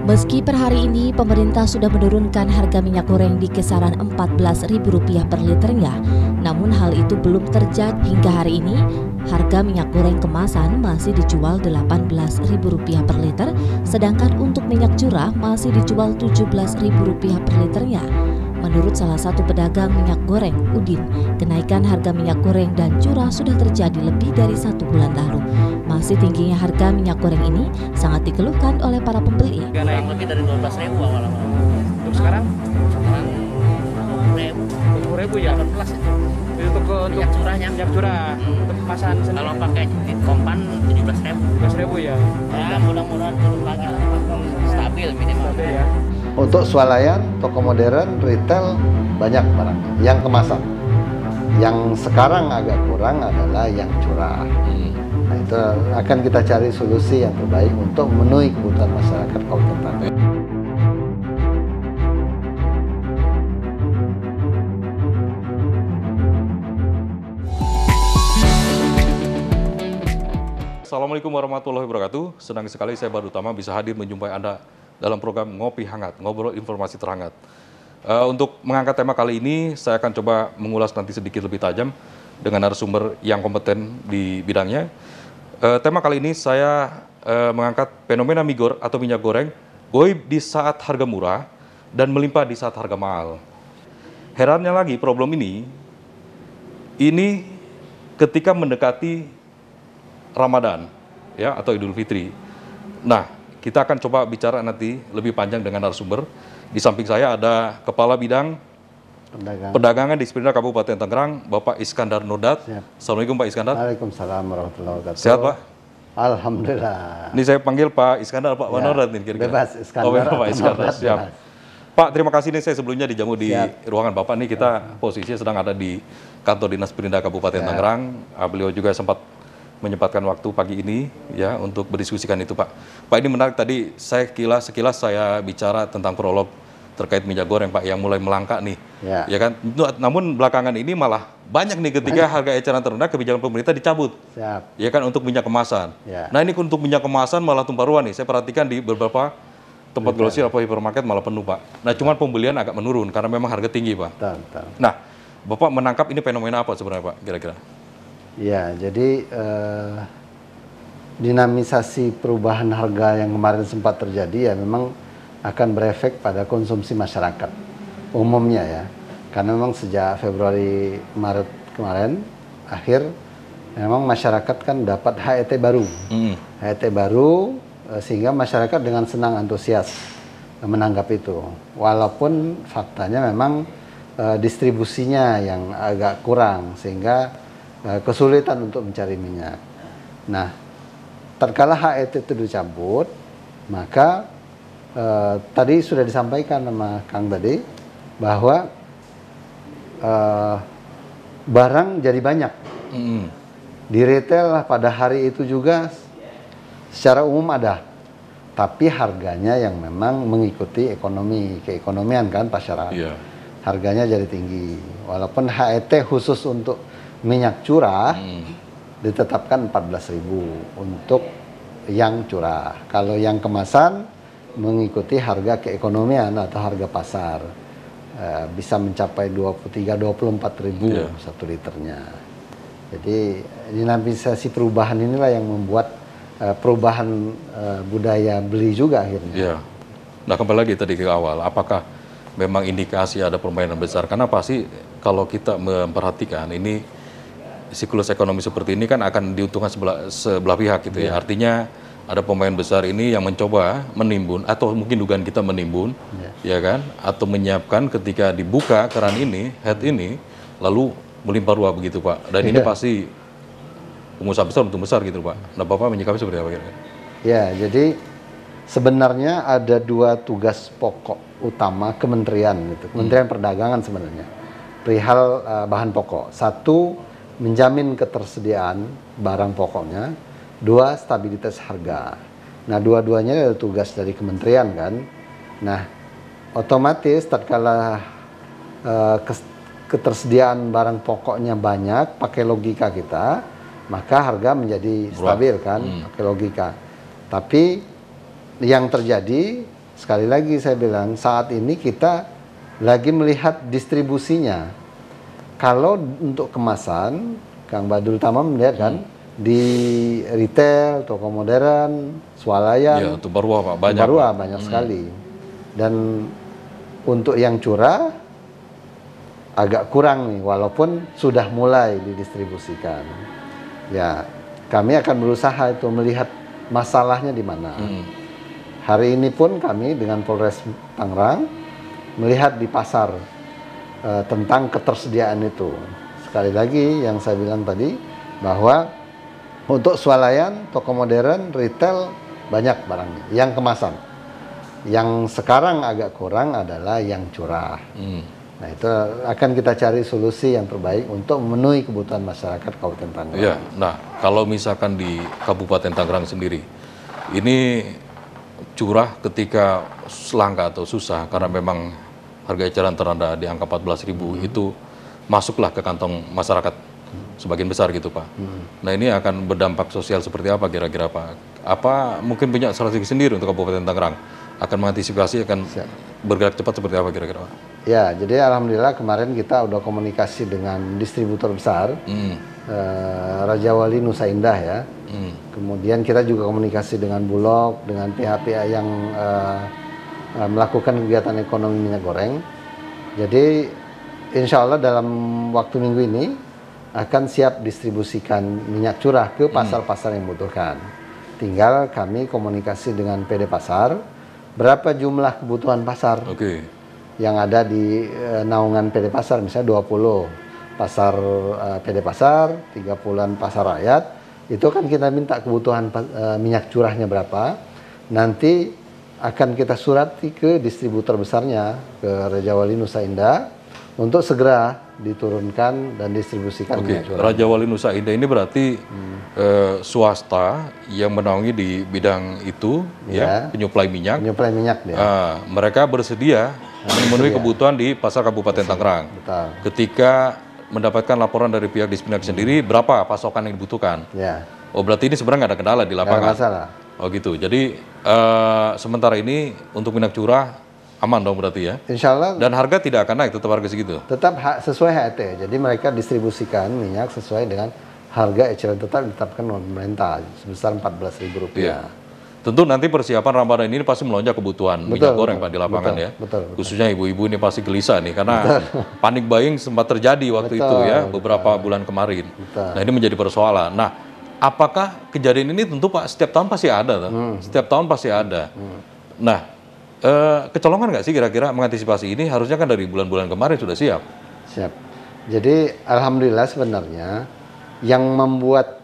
Meski per hari ini pemerintah sudah menurunkan harga minyak goreng di kisaran Rp14.000 per liternya, namun hal itu belum terjadi hingga hari ini. Harga minyak goreng kemasan masih dijual Rp18.000 per liter, sedangkan untuk minyak curah masih dijual Rp17.000 per liternya. Menurut salah satu pedagang minyak goreng, Udin, kenaikan harga minyak goreng dan curah sudah terjadi lebih dari 1 bulan lalu. Masih tingginya harga minyak goreng ini sangat dikeluhkan oleh para pembeli. Naik lebih dari 12.000 awal-awal. Untuk sekarang Sekarang 20.000 ya. 18 itu. Untuk Minyak curahnya. minyak curah, untuk kemasan sendiri Kalau pakai di kompan 17.000. 12.000 ya. Ya mudah-mudahan turun lagi lah. Stabil minimal. Oke ya. Untuk swalayan, toko modern, retail banyak barang yang kemasan. Yang sekarang agak kurang adalah yang curah. Nah, itu akan kita cari solusi yang terbaik untuk memenuhi kebutuhan masyarakat Kabupaten Tangerang. Assalamualaikum warahmatullahi wabarakatuh. Senang sekali saya Badrut Tama bisa hadir menjumpai Anda dalam program Ngopi Hangat, ngobrol informasi terhangat. Untuk mengangkat tema kali ini, saya akan coba mengulas nanti sedikit lebih tajam dengan narasumber yang kompeten di bidangnya. Tema kali ini saya mengangkat fenomena migor atau minyak goreng, goib di saat harga murah dan melimpah di saat harga mahal. Herannya lagi problem ini ketika mendekati Ramadan ya atau Idul Fitri. Nah, kita akan coba bicara nanti lebih panjang dengan narasumber. Di samping saya ada Kepala Bidang Perdagangan di Disperindak Kabupaten Tangerang, Bapak Iskandar Nurdat. Siap. Assalamualaikum Pak Iskandar. Waalaikumsalam warahmatullahi wabarakatuh. Sehat Pak? Alhamdulillah. Ini saya panggil Pak Iskandar, Pak Ya, Nurdat nih kira-kira. bebas, Iskandar Oh, bebas, Pak atau Iskandar. Nurdat, Siap. bebas. Pak, terima kasih nih saya sebelumnya dijamu di Siap. ruangan Bapak nih. Kita posisinya sedang ada di kantor Dinas Perindak Kabupaten Siap. Tangerang. Beliau juga sempat menyempatkan waktu pagi ini ya untuk berdiskusikan itu Pak. Pak, ini menarik tadi sekilas saya bicara tentang prolog terkait minyak goreng Pak yang mulai melangkak nih. Ya kan? Namun belakangan ini malah banyak nih ketika harga eceran terendah kebijakan pemerintah dicabut. Siap. Ya kan untuk minyak kemasan. Ya. Nah, ini untuk minyak kemasan malah tumpah ruah nih. Saya perhatikan di beberapa tempat grosir atau hipermarket malah penuh Pak. Nah, cuman pembelian agak menurun karena memang harga tinggi Pak. Betul. Nah, Bapak menangkap ini fenomena apa sebenarnya Pak kira-kira? Ya, jadi dinamisasi perubahan harga yang kemarin sempat terjadi ya memang akan berefek pada konsumsi masyarakat umumnya ya. Karena memang sejak Februari Maret kemarin akhir memang masyarakat kan dapat HET baru. HET baru sehingga masyarakat dengan senang antusias menanggap itu. Walaupun faktanya memang distribusinya yang agak kurang sehingga kesulitan untuk mencari minyak. Nah, tatkala HET itu dicabut, maka tadi sudah disampaikan sama Kang tadi bahwa barang jadi banyak. Di retail pada hari itu juga secara umum ada, tapi harganya yang memang mengikuti keekonomian kan masyarakat. Iya. Harganya jadi tinggi. Walaupun HET khusus untuk minyak curah ditetapkan 14.000 untuk yang curah. Kalau yang kemasan mengikuti harga keekonomian atau harga pasar bisa mencapai 23-24.000 satu liternya. Jadi dinamisasi perubahan inilah yang membuat perubahan budaya beli juga akhirnya. Iya. Nah, kembali lagi tadi ke awal, apakah memang indikasi ada permainan besar? Karena pasti kalau kita memperhatikan ini siklus ekonomi seperti ini kan akan diuntungkan sebelah pihak gitu ya. Artinya ada pemain besar ini yang mencoba menimbun atau mungkin dugaan kita menimbun ya kan atau menyiapkan ketika dibuka keran ini, head ini lalu melimpah ruah begitu Pak. Dan ini pasti pengusaha besar untung besar gitu Pak. Nah, Bapak menyikapi seperti apa kira-kira? Ya, jadi sebenarnya ada dua tugas pokok utama kementerian gitu. Kementerian Perdagangan sebenarnya. Perihal bahan pokok. Satu, menjamin ketersediaan barang pokoknya. Dua, stabilitas harga. Nah, dua-duanya adalah tugas dari kementerian kan. Nah, otomatis tatkala ketersediaan barang pokoknya banyak, pakai logika kita, maka harga menjadi stabil kan, pakai logika. Tapi yang terjadi, sekali lagi saya bilang, saat ini kita lagi melihat distribusinya. Kalau untuk kemasan, Kang Badrul Tamam melihat kan, di retail, toko modern, swalayan, Ya, untuk Barua Pak, banyak. Barua banyak sekali. Dan untuk yang curah agak kurang nih, walaupun sudah mulai didistribusikan. Ya, kami akan berusaha itu melihat masalahnya di mana. Hari ini pun kami dengan Polres Tangerang melihat di pasar tentang ketersediaan itu. Sekali lagi yang saya bilang tadi bahwa untuk swalayan, toko modern, retail banyak barangnya. Yang kemasan, yang sekarang agak kurang adalah yang curah. Nah itu akan kita cari solusi yang terbaik untuk memenuhi kebutuhan masyarakat Kabupaten Tangerang. Ya, nah kalau misalkan di Kabupaten Tangerang sendiri, ini curah ketika langka atau susah karena memang harga eceran terendah di angka 14.000 itu masuklah ke kantong masyarakat sebagian besar gitu Pak. Nah ini akan berdampak sosial seperti apa kira-kira Pak? Apa mungkin punya strategi sendiri untuk Kabupaten Tangerang? Akan mengantisipasi, akan bergerak cepat seperti apa kira-kira Pak? Ya, jadi alhamdulillah kemarin kita udah komunikasi dengan distributor besar, Raja Wali Nusa Indah ya. Kemudian kita juga komunikasi dengan Bulog, dengan pihak-pihak yang melakukan kegiatan ekonomi minyak goreng. Jadi insya Allah dalam waktu minggu ini akan siap distribusikan minyak curah ke pasar-pasar yang membutuhkan. Tinggal kami komunikasi dengan PD Pasar, berapa jumlah kebutuhan pasar yang ada di naungan PD Pasar, misalnya 20 pasar PD Pasar, 30-an pasar rakyat, itu kan kita minta kebutuhan minyak curahnya berapa, nanti akan kita surati ke distributor besarnya, ke Raja Wali Nusa Indah, untuk segera diturunkan dan distribusikan minyak curah. Raja Wali Nusa Indah ini berarti swasta yang menaungi di bidang itu, ya, penyuplai minyak. Penyuplai minyak dia. Mereka bersedia memenuhi kebutuhan di pasar Kabupaten Tangerang. Betul. Ketika mendapatkan laporan dari pihak Dispinag sendiri, berapa pasokan yang dibutuhkan? Ya. Oh berarti ini sebenarnya nggak ada kendala di lapangan? Nggak ada masalah. Oh gitu. Jadi sementara ini untuk minyak curah aman dong berarti ya? Insya Allah. Dan harga tidak akan naik, tetap harga segitu? Tetap sesuai HET. Jadi mereka distribusikan minyak sesuai dengan harga eceran tetap ditetapkan oleh pemerintah sebesar Rp14.000. Iya. Tentu nanti persiapan Ramadan ini pasti melonjak kebutuhan minyak goreng Pak di lapangan ya. Betul. Khususnya ibu-ibu ini pasti gelisah nih karena panik buying sempat terjadi waktu itu ya beberapa bulan kemarin. Nah ini menjadi persoalan. Nah apakah kejadian ini tentu Pak setiap tahun pasti ada, setiap tahun pasti ada. Nah kecolongan nggak sih kira-kira mengantisipasi ini? Harusnya kan dari bulan-bulan kemarin sudah siap. Siap. Jadi alhamdulillah sebenarnya yang membuat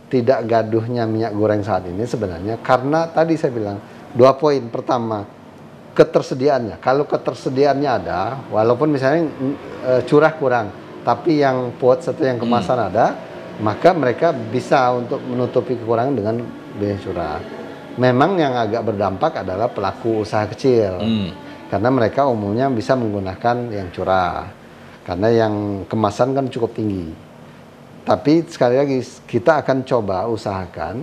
tidak gaduhnya minyak goreng saat ini sebenarnya karena tadi saya bilang 2 poin. Pertama, ketersediaannya. Kalau ketersediaannya ada, walaupun misalnya curah kurang, tapi yang pots atau yang kemasan ada, maka mereka bisa untuk menutupi kekurangan dengan minyak curah. Memang yang agak berdampak adalah pelaku usaha kecil, karena mereka umumnya bisa menggunakan yang curah, karena yang kemasan kan cukup tinggi. Tapi sekali lagi kita akan coba usahakan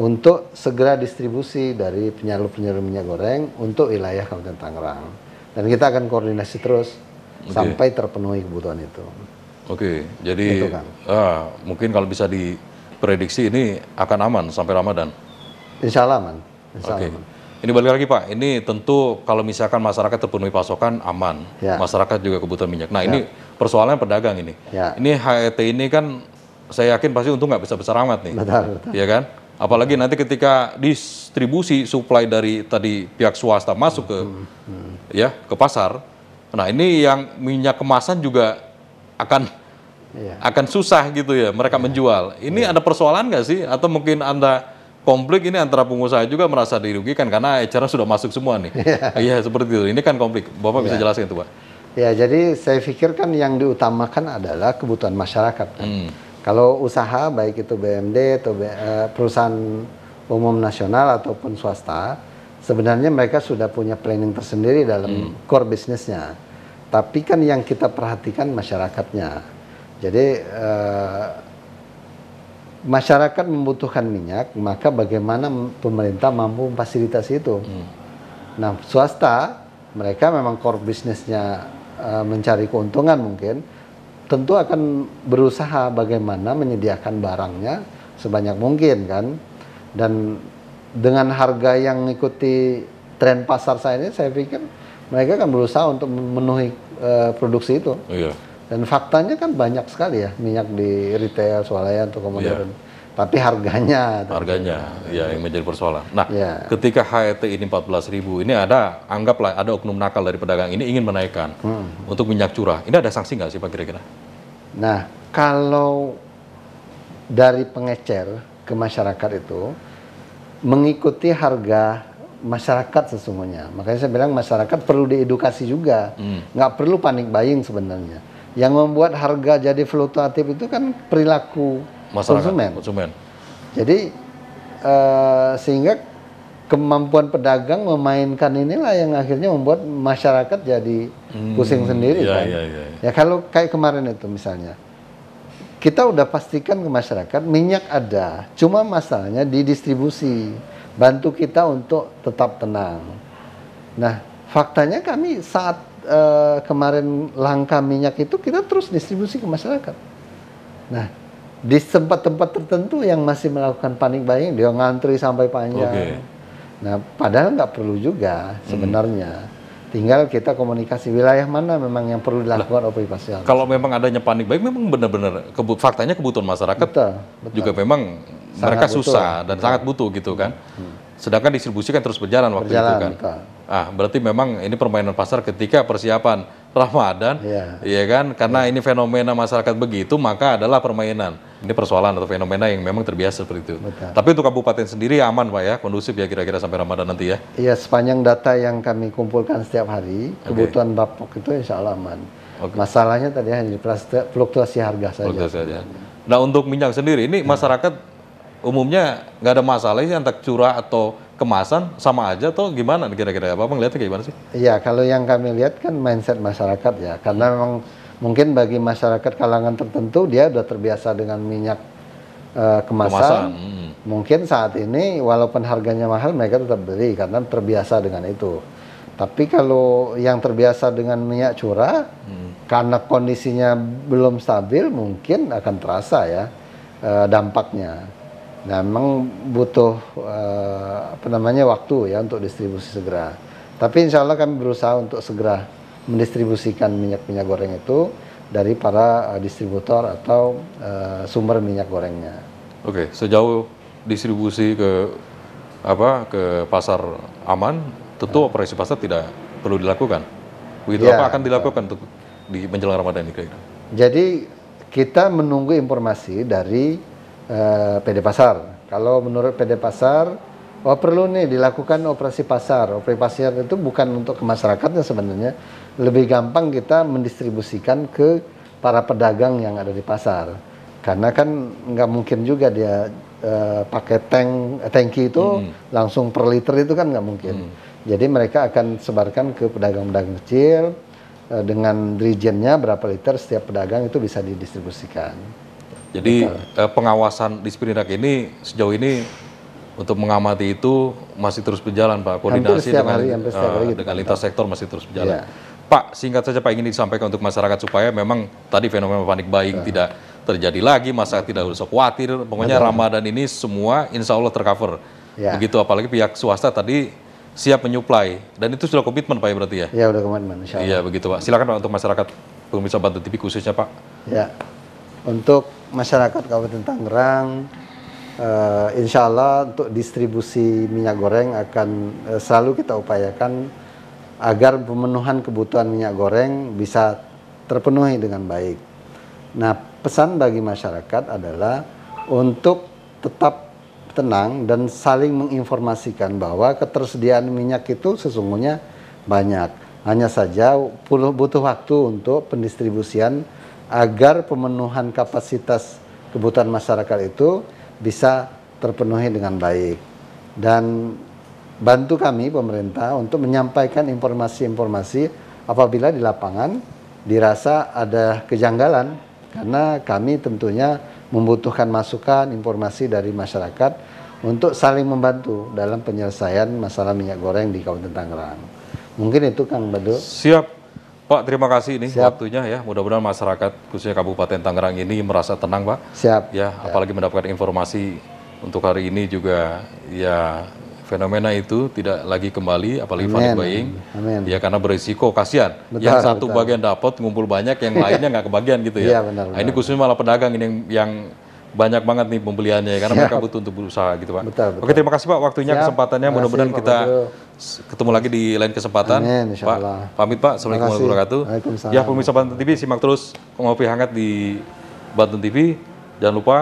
untuk segera distribusi dari penyalur-penyalur minyak goreng untuk wilayah Kabupaten Tangerang, dan kita akan koordinasi terus sampai terpenuhi kebutuhan itu. Jadi mungkin kalau bisa diprediksi ini akan aman sampai Ramadan. Insya Allah aman. Insya Allah aman. Ini balik lagi Pak, ini tentu kalau misalkan masyarakat terpenuhi pasokan aman, masyarakat juga kebutuhan minyak. Nah ini persoalan pedagang ini. Ini HET ini kan saya yakin pasti untung nggak besar-besar amat nih. Betul. Ya kan? Apalagi nanti ketika distribusi supply dari tadi pihak swasta masuk ke pasar. Nah ini yang minyak kemasan juga akan susah gitu ya mereka menjual. Ini ada persoalan nggak sih? Atau mungkin Anda konflik ini antara pengusaha juga merasa dirugikan karena eceran sudah masuk semua nih. Iya seperti itu. Ini kan konflik. Bapak bisa jelaskan itu Pak? Ya jadi saya pikir kan yang diutamakan adalah kebutuhan masyarakat. Kan? Kalau usaha baik itu BUMD atau perusahaan umum nasional ataupun swasta, sebenarnya mereka sudah punya planning tersendiri dalam core bisnisnya. Tapi kan yang kita perhatikan masyarakatnya. Jadi masyarakat membutuhkan minyak, maka bagaimana pemerintah mampu memfasilitasi itu. Nah, swasta mereka memang core bisnisnya mencari keuntungan mungkin, tentu akan berusaha bagaimana menyediakan barangnya sebanyak mungkin kan. Dan dengan harga yang mengikuti tren pasar saya ini, saya pikir mereka akan berusaha untuk memenuhi produksi itu. Iya. Dan faktanya kan banyak sekali ya minyak di retail, swalayan, toko modern. Tapi harganya ya yang menjadi persoalan. Nah, Ya. ketika HET ini 14.000, ini anggaplah ada oknum nakal dari pedagang ini ingin menaikkan untuk minyak curah. Ini ada sanksi nggak sih Pak kira-kira? Nah, kalau dari pengecer ke masyarakat itu mengikuti harga masyarakat sesungguhnya. Makanya saya bilang masyarakat perlu diedukasi juga. Nggak perlu panik buying sebenarnya. Yang membuat harga jadi fluktuatif itu kan perilaku Masyarakat, konsumen. Jadi sehingga kemampuan pedagang memainkan inilah yang akhirnya membuat masyarakat jadi pusing sendiri kan. Ya kalau kayak kemarin itu misalnya, kita udah pastikan ke masyarakat minyak ada, cuma masalahnya di distribusi. Bantu kita untuk tetap tenang. Nah, faktanya kami saat kemarin langka minyak itu kita terus distribusi ke masyarakat. Nah, di tempat-tempat tertentu yang masih melakukan panic buying, dia ngantri sampai panjang. Nah, padahal nggak perlu juga sebenarnya. Tinggal kita komunikasi wilayah mana memang yang perlu dilakukan operasi. Kalau memang adanya panic buying, memang benar-benar faktanya kebutuhan masyarakat Betul. juga memang Sangat mereka butuh. susah dan sangat butuh gitu kan. Sedangkan distribusi kan terus berjalan waktu itu kan. Betul. Berarti memang ini permainan pasar ketika persiapan Ramadan, ya kan? Karena ini fenomena masyarakat begitu, maka adalah permainan. Ini persoalan atau fenomena yang memang terbiasa seperti itu. Betul. Tapi untuk kabupaten sendiri aman Pak ya, kondusif ya kira-kira sampai Ramadan nanti ya? Iya, sepanjang data yang kami kumpulkan setiap hari, kebutuhan Bapok itu insya Allah aman. Masalahnya tadi hanya fluktuasi harga saja. Fluktuasi saja. Nah untuk minyak sendiri, ini masyarakat umumnya nggak ada masalah sih antara curah atau kemasan sama aja atau gimana kira-kira? Apa ngeliatnya gimana sih? Iya, kalau yang kami lihat kan mindset masyarakat ya, karena memang mungkin bagi masyarakat kalangan tertentu dia udah terbiasa dengan minyak kemasan. Mungkin saat ini walaupun harganya mahal mereka tetap beli karena terbiasa dengan itu. Tapi kalau yang terbiasa dengan minyak curah karena kondisinya belum stabil mungkin akan terasa ya dampaknya. Nah, memang butuh waktu ya untuk distribusi segera. Tapi insya Allah kami berusaha untuk segera mendistribusikan minyak goreng itu dari para distributor atau sumber minyak gorengnya. Oke, sejauh distribusi ke pasar aman, tentu operasi pasar tidak perlu dilakukan. Begitu apa akan dilakukan untuk di menjelang Ramadan ini kira-kira? Jadi kita menunggu informasi dari PD Pasar. Kalau menurut PD Pasar, perlu nih dilakukan operasi pasar. Operasi pasar itu bukan untuk ke masyarakatnya sebenarnya, lebih gampang kita mendistribusikan ke para pedagang yang ada di pasar. Karena kan nggak mungkin juga dia pakai tangki itu langsung per liter itu kan nggak mungkin. Jadi mereka akan sebarkan ke pedagang-pedagang kecil dengan regionnya berapa liter setiap pedagang itu bisa didistribusikan. Jadi pengawasan di Sprindak ini sejauh ini untuk mengamati itu masih terus berjalan Pak, koordinasi dengan lintas sektor masih terus berjalan. Pak, singkat saja Pak ingin disampaikan untuk masyarakat supaya memang tadi fenomena panik buying tidak terjadi lagi, masyarakat tidak usah khawatir. Pokoknya Ramadan ini semua insya Allah tercover. Begitu apalagi pihak swasta tadi siap menyuplai dan itu sudah komitmen Pak ya berarti ya? Iya udah komitmen insya Allah. Iya begitu Pak. Silakan Pak untuk masyarakat pemirsa Banten TV khususnya Pak. Ya. Untuk masyarakat Kabupaten Tangerang, insya Allah untuk distribusi minyak goreng akan selalu kita upayakan agar pemenuhan kebutuhan minyak goreng bisa terpenuhi dengan baik. Nah, pesan bagi masyarakat adalah untuk tetap tenang dan saling menginformasikan bahwa ketersediaan minyak itu sesungguhnya banyak. Hanya saja butuh waktu untuk pendistribusian agar pemenuhan kapasitas kebutuhan masyarakat itu bisa terpenuhi dengan baik. Dan bantu kami pemerintah untuk menyampaikan informasi-informasi apabila di lapangan dirasa ada kejanggalan, karena kami tentunya membutuhkan masukan, informasi dari masyarakat untuk saling membantu dalam penyelesaian masalah minyak goreng di Kabupaten Tangerang. Mungkin itu Kang Bado. Siap, Pak. Terima kasih ini Siap. waktunya ya. Mudah-mudahan masyarakat khususnya Kabupaten Tangerang ini merasa tenang, Pak. Siap. Ya, apalagi mendapatkan informasi untuk hari ini juga ya fenomena itu tidak lagi kembali, apalagi panic buying. Amin. Ya karena berisiko, kasihan. Betul, Yang satu betul. bagian dapat ngumpul banyak, yang lainnya nggak kebagian gitu ya. Iya, benar, Nah, ini khususnya malah pedagang ini yang banyak banget nih pembeliannya karena mereka butuh untuk berusaha gitu, Pak. Betul, betul. Oke, terima kasih Pak waktunya, Siap. kesempatannya. Terima Mudah-mudahan kasih, Pak kita Bado. ketemu lagi di lain kesempatan. Amin, Pak, insyaallah. pamit Pak. Assalamualaikum Terima kasih. warahmatullahi wabarakatuh. Waalaikumsalam. Ya, pemirsa Banten TV, simak terus Ngopi Hangat di Banten TV. Jangan lupa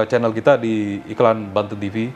channel kita di iklan Banten TV.